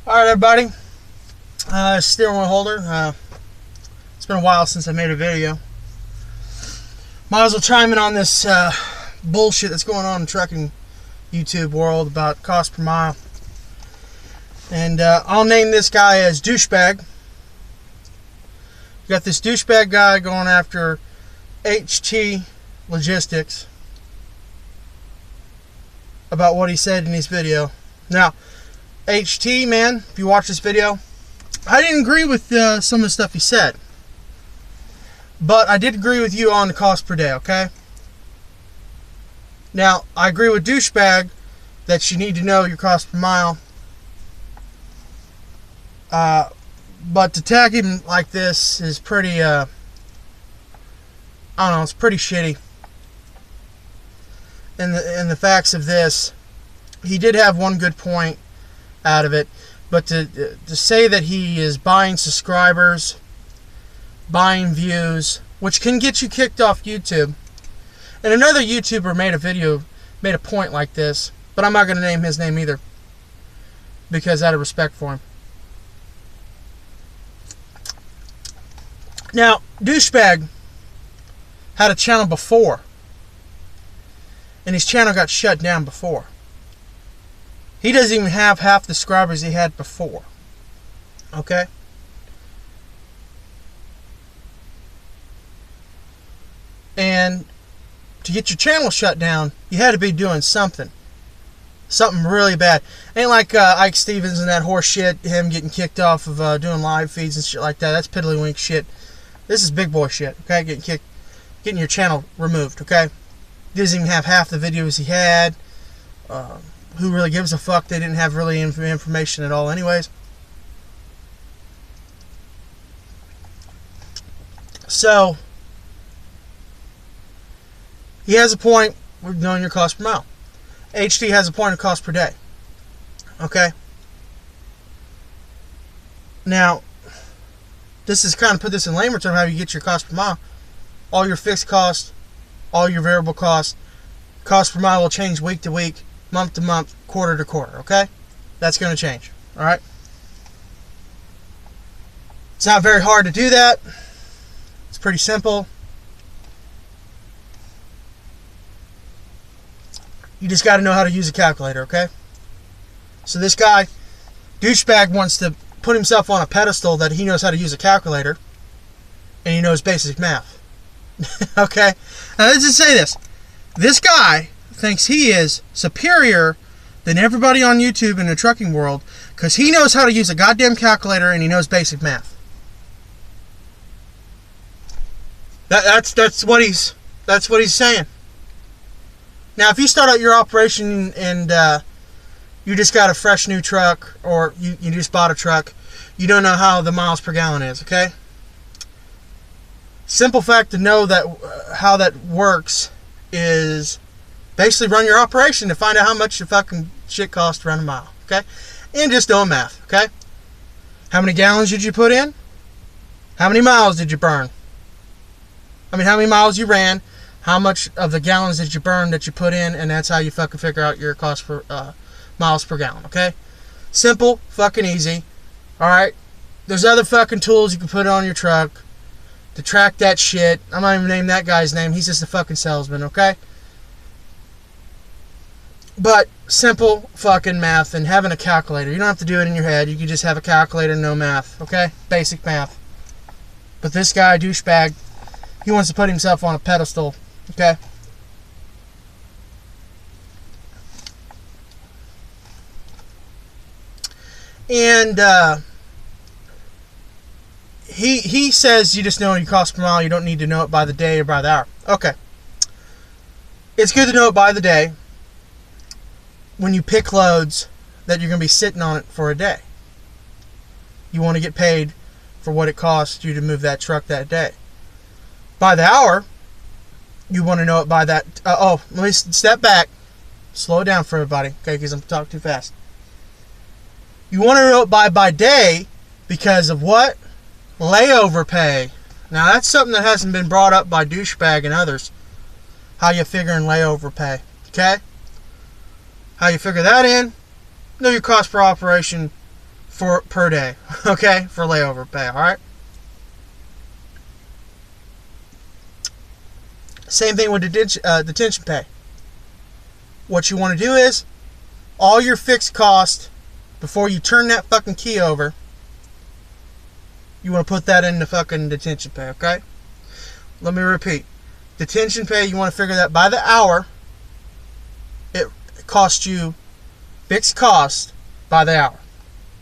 Alright, everybody. Steering wheel holder. It's been a while since I made a video. Might as well chime in on this bullshit that's going on in trucking YouTube world about cost per mile. And I'll name this guy as Douchebag. You got this douchebag guy going after HT Logistics about what he said in his video. Now, HT, man, if you watch this video, I didn't agree with some of the stuff he said, but I did agree with you on the cost per day, okay? Now, I agree with Douchebag that you need to know your cost per mile, but to tag him like this is pretty, I don't know, it's pretty shitty. And the facts of this, he did have one good point out of it, but to say that he is buying subscribers, buying views, which can get you kicked off YouTube. And another YouTuber made a point like this, but I'm not going to name his name either, because out of respect for him. Now, Douchebag had a channel before, and his channel got shut down before. He doesn't even have half the subscribers he had before. Okay? And to get your channel shut down, you had to be doing something. Something really bad. Ain't like Ike Stevens and that horse shit, him getting kicked off of doing live feeds and shit like that. That's piddlywink shit. This is big boy shit, okay? Getting your channel removed, okay? He doesn't even have half the videos he had. Who really gives a fuck? They didn't have really information at all anyways. So, he has a point with knowing your cost per mile. HT has a point of cost per day. Okay? Now, this is kind of put this in layman terms, how you get your cost per mile. All your fixed costs, all your variable costs, cost per mile will change week to week, month to month, quarter to quarter, okay? That's going to change, all right? It's not very hard to do that. It's pretty simple. You just got to know how to use a calculator, okay? So this guy, Douchebag, wants to put himself on a pedestal that he knows how to use a calculator and he knows basic math. Okay? Now let's just say this. This guy thinks he is superior than everybody on YouTube in the trucking world because he knows how to use a goddamn calculator and he knows basic math. That's what he's saying. Now, if you start out your operation and you just got a fresh new truck, or you just bought a truck, you don't know how the miles per gallon is, okay? Simple fact to know that how that works is basically run your operation to find out how much your fucking shit costs to run a mile, okay? And just doing math, okay? How many gallons did you put in? How many miles did you burn? I mean, how many miles you ran? How much of the gallons did you burn that you put in? And that's how you fucking figure out your cost for miles per gallon, okay? Simple, fucking easy, alright? There's other fucking tools you can put on your truck to track that shit. I'm not even name that guy's name. He's just a fucking salesman, okay? But simple fucking math and having a calculator. You don't have to do it in your head. You can just have a calculator and know math, okay? Basic math. But this guy, Douchebag, he wants to put himself on a pedestal, okay? And he says you just know your cost per mile. You don't need to know it by the day or by the hour. Okay. It's good to know it by the day when you pick loads that you're going to be sitting on it for a day. You want to get paid for what it costs you to move that truck that day. By the hour, you want to know it by that. Let me step back. Slow it down for everybody, okay, because I'm talking too fast. You want to know it by day because of what? Layover pay. Now, that's something that hasn't been brought up by Douchebag and others. How you figuring layover pay, okay? How you figure that in? Know your cost per operation per day, okay, for layover pay, all right? Same thing with detention pay. What you want to do is, all your fixed cost, before you turn that fucking key over, you want to put that into fucking detention pay, okay? Let me repeat. Detention pay, you want to figure that by the hour, it costs you fixed cost by the hour,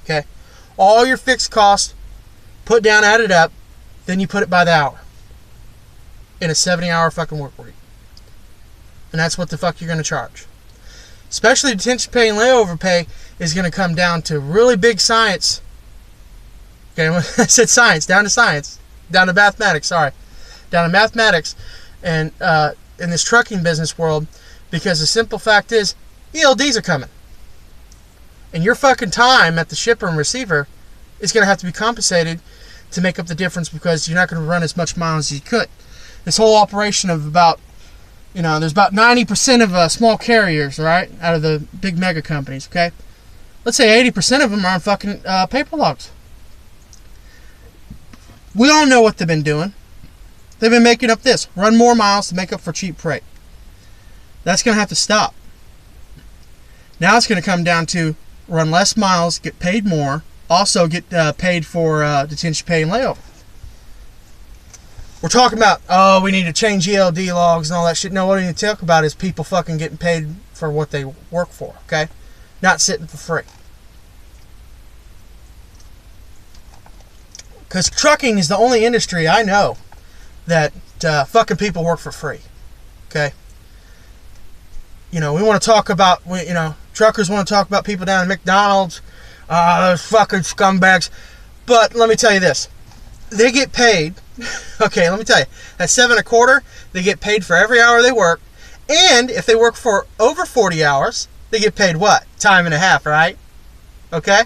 okay? All your fixed cost, put down, added up, then you put it by the hour in a 70-hour fucking work week. And that's what the fuck you're going to charge. Especially detention pay and layover pay is going to come down to really big science. Okay, I said science, down to mathematics, sorry. Down to mathematics and in this trucking business world, because the simple fact is, ELDs are coming. And your fucking time at the shipper and receiver is going to have to be compensated to make up the difference, because you're not going to run as much miles as you could. This whole operation of about, there's about 90% of small carriers, right, out of the big mega companies, okay? Let's say 80% of them are on fucking paper logs. We all know what they've been doing. They've been making up this. Run more miles to make up for cheap freight. That's going to have to stop. Now it's going to come down to run less miles, get paid more, also get paid for detention pay and layover. We're talking about, we need to change ELD logs and all that shit. No, what we need to talk about is people fucking getting paid for what they work for, okay? Not sitting for free. Because trucking is the only industry I know that fucking people work for free, okay? We want to talk about, truckers want to talk about people down at McDonald's, those fucking scumbags. But let me tell you this. They get paid, okay, let me tell you, at $7.25, they get paid for every hour they work. And if they work for over 40 hours, they get paid what? Time and a half, right? Okay?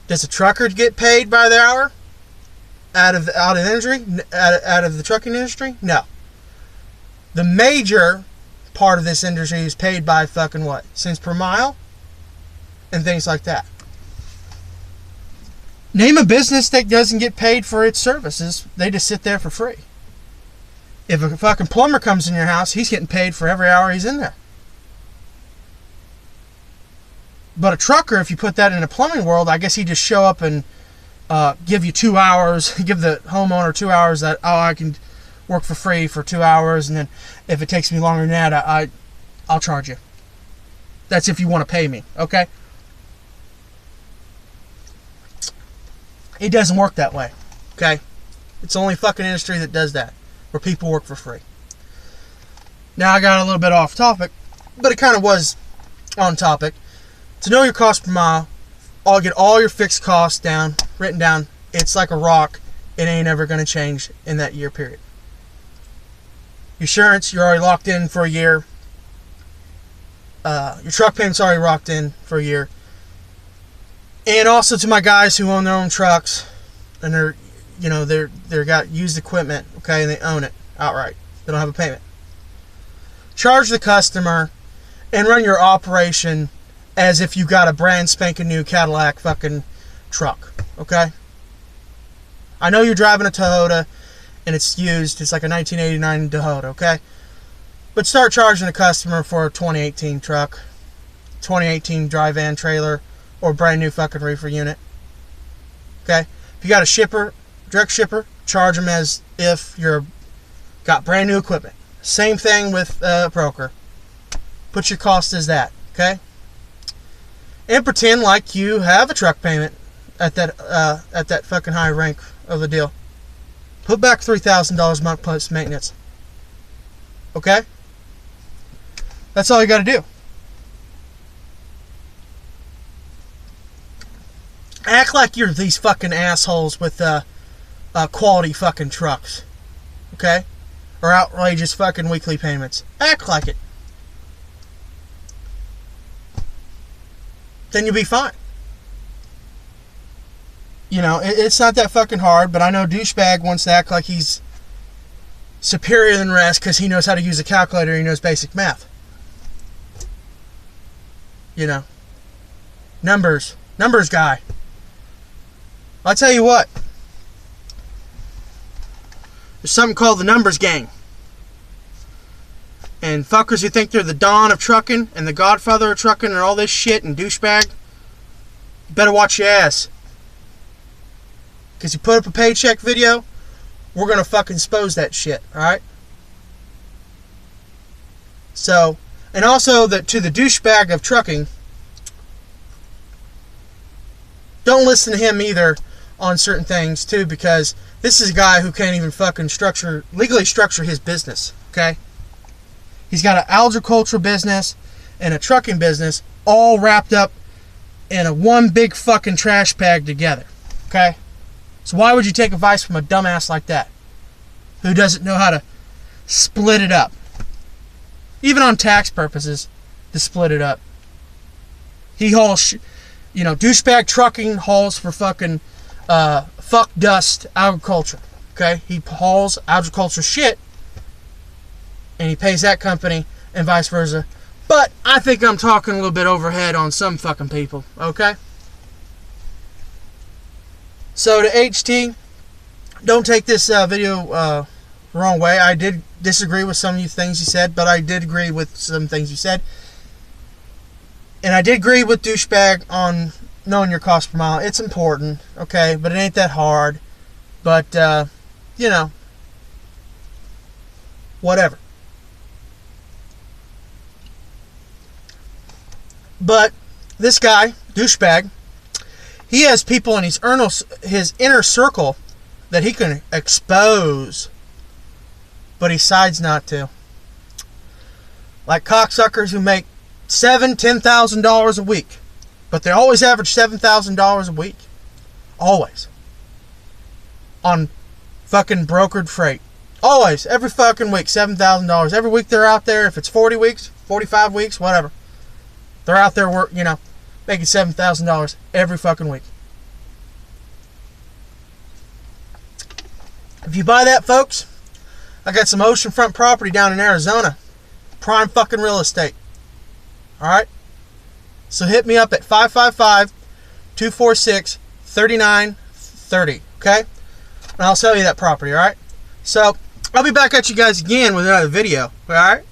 Does a trucker get paid by the hour out of the trucking industry? No. The major part of this industry is paid by fucking what? Cents per mile and things like that. Name a business that doesn't get paid for its services. They just sit there for free. If a fucking plumber comes in your house, he's getting paid for every hour he's in there. But a trucker, if you put that in a plumbing world, I guess he'd just show up and give you 2 hours, give the homeowner 2 hours that, I can work for free for 2 hours, and then if it takes me longer than that, I'll charge you. That's if you want to pay me, okay? It doesn't work that way, okay? It's the only fucking industry that does that, where people work for free. Now I got a little bit off topic, but it kind of was on topic. To know your cost per mile, get all your fixed costs down, written down. It's like a rock. It ain't ever going to change in that year period. Insurance, you're already locked in for a year. Your truck payment's already locked in for a year. And also to my guys who own their own trucks, and they're got used equipment, okay, and they own it outright. They don't have a payment. Charge the customer and run your operation as if you got a brand spanking new Cadillac fucking truck, okay? I know you're driving a Toyota and it's used. It's like a 1989 Toyota, okay? But start charging the customer for a 2018 truck, 2018 dry van trailer, or brand new fucking reefer unit. Okay? If you got a shipper, direct shipper, charge them as if you're got brand new equipment. Same thing with a broker. Put your cost as that. Okay? And pretend like you have a truck payment at that fucking high rank of the deal. Put back $3,000 a month plus maintenance. Okay? That's all you got to do. Act like you're these fucking assholes with quality fucking trucks. Okay? Or outrageous fucking weekly payments. Act like it. Then you'll be fine. It's not that fucking hard, but I know Douchebag wants to act like he's superior than the rest because he knows how to use a calculator, he knows basic math. Numbers, Numbers guy. I'll tell you what. There's something called the numbers gang. And fuckers who think they're the Don of trucking and the Godfather of trucking and all this shit and douchebag, you better watch your ass. Because you put up a paycheck video, we're going to fucking expose that shit, alright? So, and also to the douchebag of trucking, don't listen to him either on certain things too, because this is a guy who can't even fucking legally structure his business, okay? He's got an agricultural business and a trucking business all wrapped up in a one big fucking trash bag together, okay? So why would you take advice from a dumbass like that who doesn't know how to split it up? Even on tax purposes, to split it up. He hauls, douchebag trucking hauls for fucking fuck dust agriculture, okay? He hauls agriculture shit and he pays that company and vice versa. But I think I'm talking a little bit overhead on some fucking people, okay? So to HT, don't take this video wrong way. I did disagree with some of the things you said, but I did agree with some things you said. And I did agree with douchebag on knowing your cost per mile. It's important, okay? But it ain't that hard. But, whatever. But this guy, douchebag, he has people in his inner circle that he can expose, but he decides not to. Like cocksuckers who make $7,000-$10,000 a week, but they always average $7,000 a week, always, on fucking brokered freight. Always, every fucking week, $7,000. Every week they're out there. If it's 40 weeks, 45 weeks, whatever. They're out there making $7,000 every fucking week. If you buy that, folks, I got some oceanfront property down in Arizona. Prime fucking real estate. Alright? So hit me up at 555-246-3930. Okay? And I'll sell you that property, alright? So, I'll be back at you guys again with another video. Alright?